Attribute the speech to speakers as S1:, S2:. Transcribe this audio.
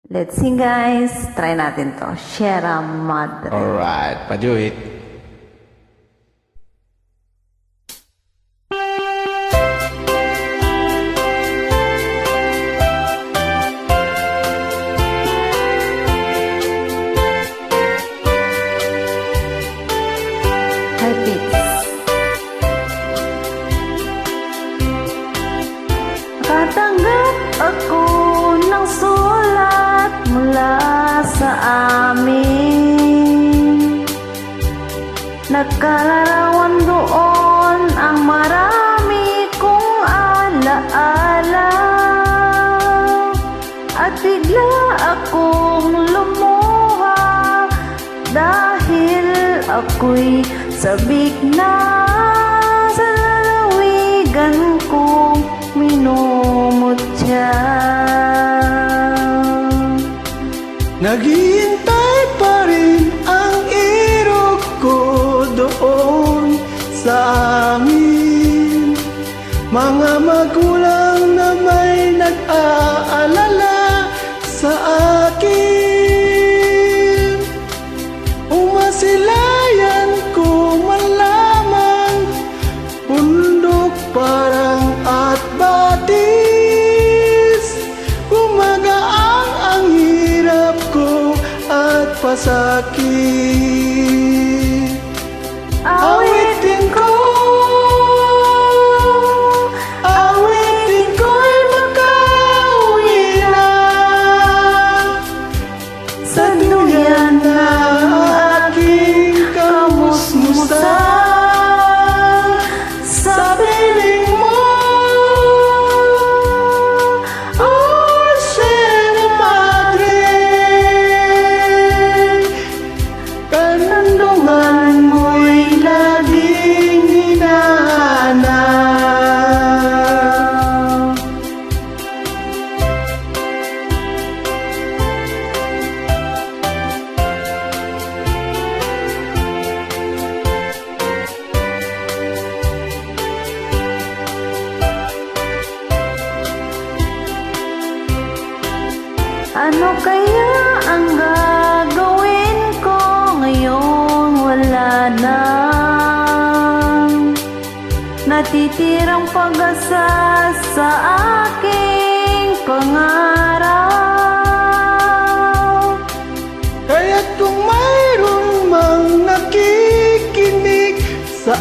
S1: Let's sing guys. Try natin to. Sierra Madre.
S2: Alright, do it.
S1: High pitch. Nakatanggap ako ng sulat mula sa amin. Nagkalarawan doon ang marami kong alaala. At bigla akong lumuha dahil ako'y sabik na sa lalawigan kong minumutya.
S3: Naghihintay pa rin ang irog ko doon sa amin. Mga magulang na may nag-aalala sa akin. Umasilayan ko malaman bundok parang at batis. Gumagaang ang hirap ko at pasakit. Awitin ko, awitin ko'y makauwi na sa duyan na aking kamusmusan. Sa piling mo, oh Sierra Madre, kanandungan mo'y laging hinahanap.
S1: Ano kaya ang gagawin ko ngayong wala na natitirang pag-asa sa aking pangarap?
S3: Kaya't kung mayroon mang nakikinig sa